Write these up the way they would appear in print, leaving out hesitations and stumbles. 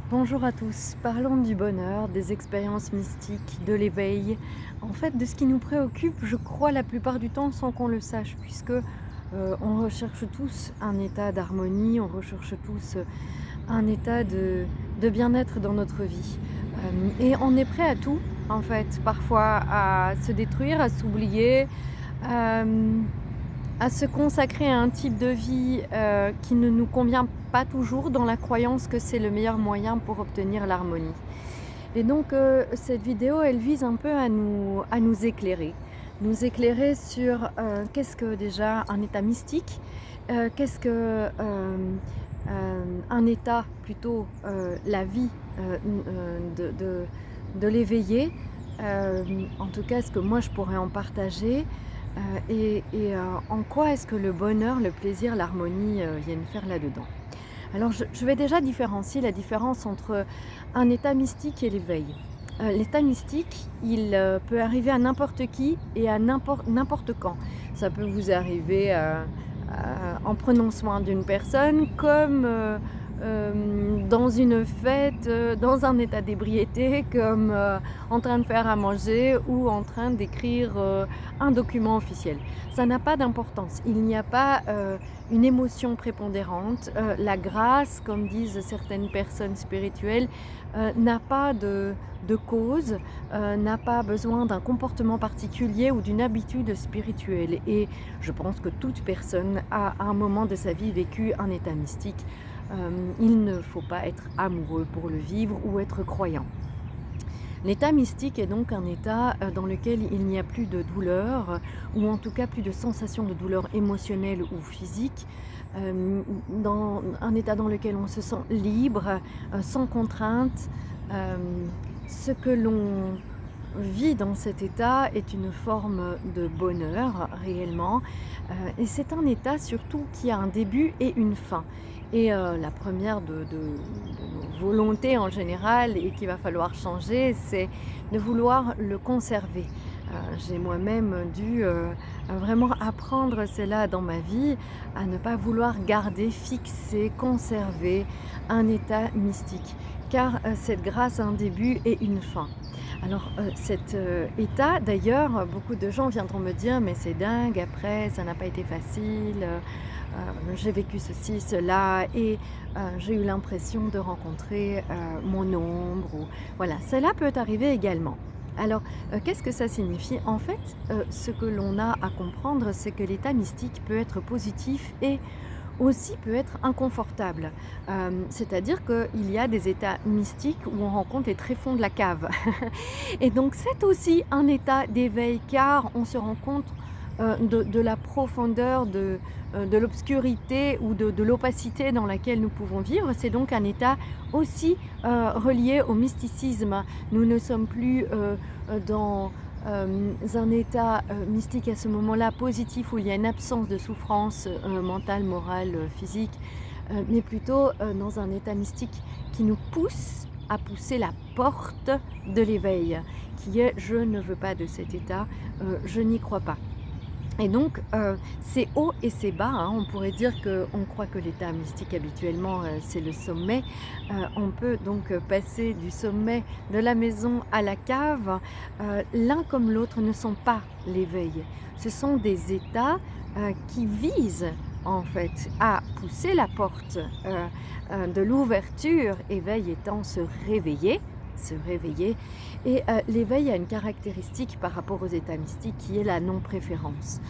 Bonjour à tous, parlons du bonheur, des expériences mystiques, de l'éveil, en fait de ce qui nous préoccupe, je crois la plupart du temps sans qu'on le sache, puisque on recherche tous un état d'harmonie, on recherche tous un état de bien-être dans notre vie. Et on est prêt à tout, en fait, parfois à se détruire, à s'oublier, à se consacrer à un type de vie, qui ne nous convient pas toujours dans la croyance que c'est le meilleur moyen pour obtenir l'harmonie. Et donc, cette vidéo, elle vise un peu à nous éclairer. Nous éclairer sur, qu'est-ce que déjà un état mystique? Qu'est-ce que, un état plutôt, la vie, de l'éveillé? En tout cas, ce que moi je pourrais en partager. En quoi est-ce que le bonheur, le plaisir, l'harmonie, viennent faire là-dedans? Alors je vais déjà différencier la différence entre un état mystique et l'éveil. L'état mystique, il, peut arriver à n'importe qui et à n'importe quand. Ça peut vous arriver, en prenant soin d'une personne comme, dans une fête, dans un état d'ébriété, comme, en train de faire à manger ou en train d'écrire, un document officiel. Ça n'a pas d'importance. Il n'y a pas, une émotion prépondérante. La grâce, comme disent certaines personnes spirituelles, n'a pas de cause, n'a pas besoin d'un comportement particulier ou d'une habitude spirituelle. Et je pense que toute personne a à un moment de sa vie vécu un état mystique. Il ne faut pas être amoureux pour le vivre ou être croyant. L'état mystique est donc un état, dans lequel il n'y a plus de douleur, ou en tout cas plus de sensation de douleur émotionnelle ou physique, dans un état dans lequel on se sent libre, sans contrainte. Ce que l'on vit dans cet état est une forme de bonheur réellement, et c'est un état surtout qui a un début et une fin. Et la première de nos volontés en général et qu'il va falloir changer, c'est de vouloir le conserver. J'ai moi-même dû, vraiment apprendre cela dans ma vie, à ne pas vouloir garder, fixer, conserver un état mystique, car cette grâce a un début et une fin. Alors, cet, état d'ailleurs, beaucoup de gens viendront me dire: «Mais c'est dingue, après ça n'a pas été facile, j'ai vécu ceci, cela et j'ai eu l'impression de rencontrer, mon ombre» ou voilà, cela peut arriver également. Alors, qu'est-ce que ça signifie? En fait, ce que l'on a à comprendre, c'est que l'état mystique peut être positif et aussi peut être inconfortable. C'est-à-dire qu'il y a des états mystiques où on rencontre les tréfonds de la cave. Et donc c'est aussi un état d'éveil car on se rend compte, de la profondeur, de l'obscurité ou de l'opacité dans laquelle nous pouvons vivre. C'est donc un état aussi, relié au mysticisme. Nous ne sommes plus, dans, un état, mystique à ce moment-là positif où il y a une absence de souffrance, mentale, morale, physique, mais plutôt, dans un état mystique qui nous pousse à pousser la porte de l'éveil, qui est: «Je ne veux pas de cet état, je n'y crois pas». Et donc, c'est haut et c'est bas, hein. On pourrait dire qu'on croit que l'état mystique habituellement, c'est le sommet. On peut donc, passer du sommet de la maison à la cave. L'un comme l'autre ne sont pas l'éveil. Ce sont des états, qui visent en fait à pousser la porte, de l'ouverture, éveil étant se réveiller et l'éveil a une caractéristique par rapport aux états mystiques qui est la non-préférence.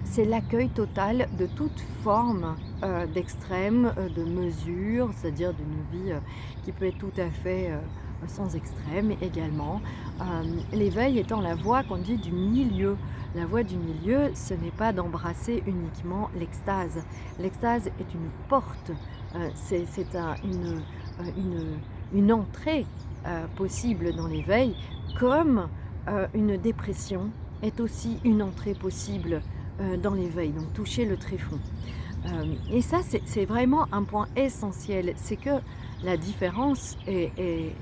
C'est l'accueil total de toute forme, d'extrême, de mesure, c'est-à-dire d'une vie, qui peut être tout à fait, sans extrême également. L'éveil étant la voie qu'on dit du milieu. La voie du milieu, ce n'est pas d'embrasser uniquement l'extase. L'extase est une porte, c'est une entrée possible dans l'éveil, comme une dépression est aussi une entrée possible dans l'éveil, donc toucher le tréfonds. Et ça, c'est vraiment un point essentiel. C'est que la différence est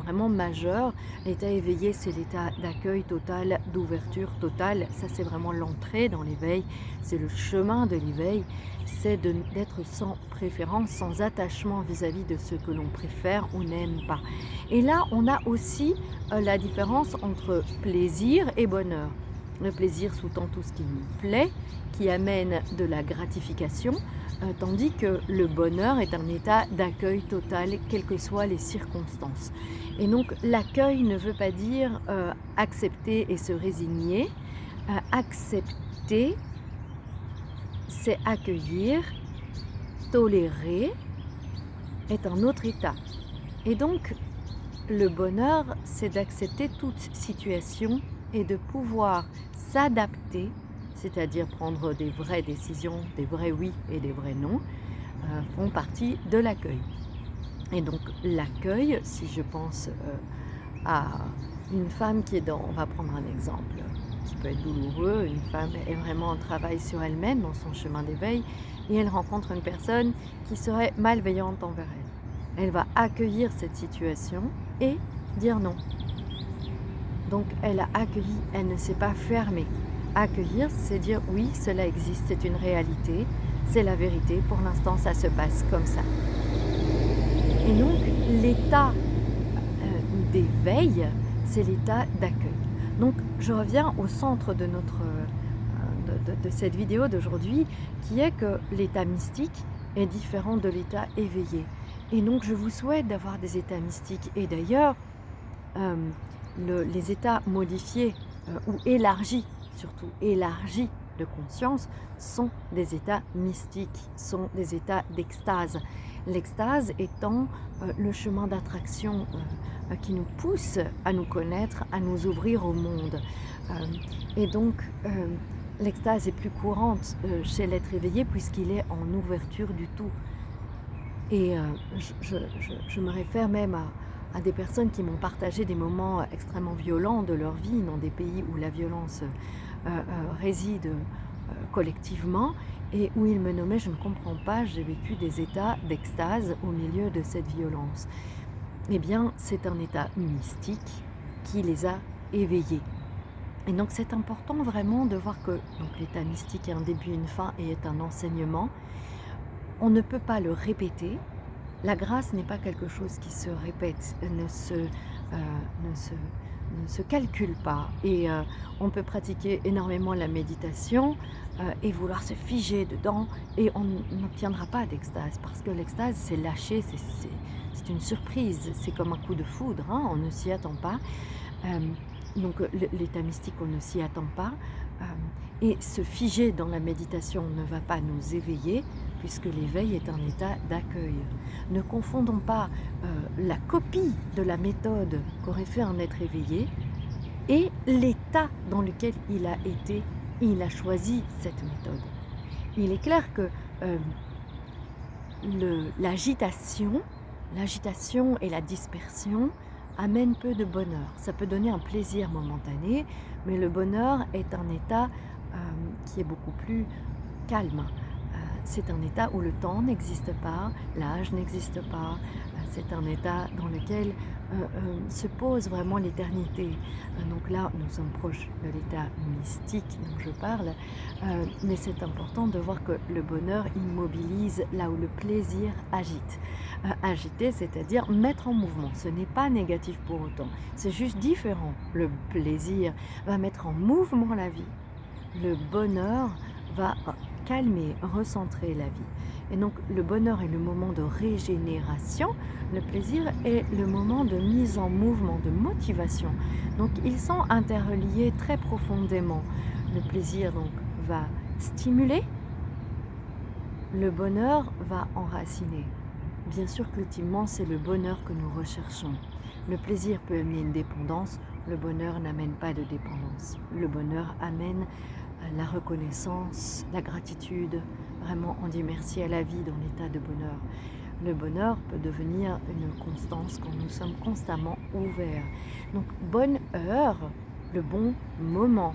vraiment majeure. L'état éveillé, c'est l'état d'accueil total, d'ouverture totale. Ça, c'est vraiment l'entrée dans l'éveil. C'est le chemin de l'éveil. C'est d'être sans préférence, sans attachement vis-à-vis de ce que l'on préfère ou n'aime pas. Et là, on a aussi la différence entre plaisir et bonheur. Le plaisir sous-tend tout ce qui nous plaît, qui amène de la gratification, tandis que le bonheur est un état d'accueil total, quelles que soient les circonstances. Et donc l'accueil ne veut pas dire accepter et se résigner. Accepter, c'est accueillir, tolérer est un autre état. Et donc le bonheur, c'est d'accepter toute situation et de pouvoir s'adapter, c'est-à-dire prendre des vraies décisions, des vrais oui et des vrais non, font partie de l'accueil. Et donc l'accueil, si je pense à une femme qui est dans, on va prendre un exemple qui peut être douloureux, une femme est vraiment en travail sur elle-même dans son chemin d'éveil et elle rencontre une personne qui serait malveillante envers elle. Elle va accueillir cette situation et dire non. Donc elle a accueilli, elle ne s'est pas fermée. Accueillir, c'est dire oui, cela existe, c'est une réalité, c'est la vérité, pour l'instant ça se passe comme ça. Et donc l'état d'éveil, c'est l'état d'accueil. Donc je reviens au centre de de cette vidéo d'aujourd'hui, qui est que l'état mystique est différent de l'état éveillé. Et donc je vous souhaite d'avoir des états mystiques. Et d'ailleurs, les états modifiés ou élargis, surtout élargis de conscience, sont des états mystiques, sont des états d'extase. L'extase étant le chemin d'attraction qui nous pousse à nous connaître, à nous ouvrir au monde. Et donc, l'extase est plus courante chez l'être éveillé puisqu'il est en ouverture du tout. Et je me réfère même à des personnes qui m'ont partagé des moments extrêmement violents de leur vie dans des pays où la violence réside collectivement et où ils me nommaient « je ne comprends pas, j'ai vécu des états d'extase au milieu de cette violence ». Eh bien, c'est un état mystique qui les a éveillés. Et donc c'est important vraiment de voir que l'état mystique est un début, une fin et est un enseignement. On ne peut pas le répéter. La grâce n'est pas quelque chose qui se répète, ne se calcule pas. Et on peut pratiquer énormément la méditation et vouloir se figer dedans et on n'obtiendra pas d'extase parce que l'extase c'est lâcher, c'est une surprise, c'est comme un coup de foudre, hein, on ne s'y attend pas. Donc l'état mystique, on ne s'y attend pas. Et se figer dans la méditation ne va pas nous éveiller, puisque l'éveil est un état d'accueil. Ne confondons pas la copie de la méthode qu'aurait fait un être éveillé et l'état dans lequel il a été, il a choisi cette méthode. Il est clair que l'agitation et la dispersion amènent peu de bonheur. Ça peut donner un plaisir momentané, mais le bonheur est un état qui est beaucoup plus calme. C'est un état où le temps n'existe pas, l'âge n'existe pas, c'est un état dans lequel se pose vraiment l'éternité. Donc là, nous sommes proches de l'état mystique dont je parle, mais c'est important de voir que le bonheur immobilise là où le plaisir agite. Agiter, c'est-à-dire mettre en mouvement, ce n'est pas négatif pour autant, c'est juste différent. Le plaisir va mettre en mouvement la vie, le bonheur va calmer, recentrer la vie. Et donc le bonheur est le moment de régénération, le plaisir est le moment de mise en mouvement, de motivation. Donc ils sont interreliés très profondément. Le plaisir donc va stimuler, le bonheur va enraciner. Bien sûr qu'ultimement c'est le bonheur que nous recherchons. Le plaisir peut amener une dépendance, le bonheur n'amène pas de dépendance. Le bonheur amène la reconnaissance, la gratitude. Vraiment, on dit merci à la vie dans l'état de bonheur. Le bonheur peut devenir une constance quand nous sommes constamment ouverts. Donc, bonne heure, le bon moment.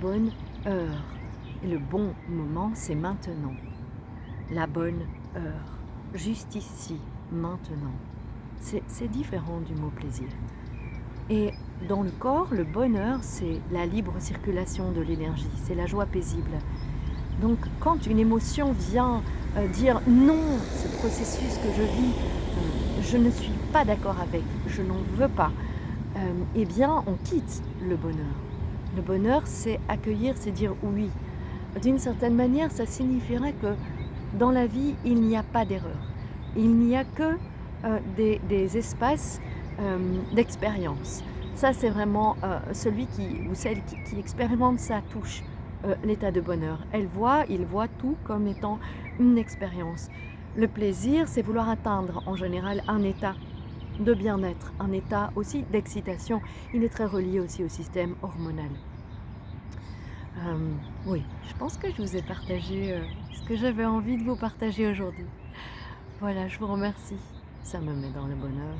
Bonne heure. Et le bon moment, c'est maintenant. La bonne heure. Juste ici, maintenant. C'est différent du mot plaisir. Et dans le corps, le bonheur, c'est la libre circulation de l'énergie, c'est la joie paisible. Donc quand une émotion vient dire non, ce processus que je vis, je ne suis pas d'accord avec, je n'en veux pas, eh bien on quitte le bonheur. Le bonheur, c'est accueillir, c'est dire oui. D'une certaine manière, ça signifierait que dans la vie, il n'y a pas d'erreur. Il n'y a que des espaces d'expérience. Ça, c'est vraiment celui qui, ou celle qui expérimente ça, touche l'état de bonheur. Elle voit, il voit tout comme étant une expérience. Le plaisir, c'est vouloir atteindre en général un état de bien-être, un état aussi d'excitation. Il est très relié aussi au système hormonal. Oui, je pense que je vous ai partagé ce que j'avais envie de vous partager aujourd'hui. Voilà, je vous remercie. Ça me met dans le bonheur.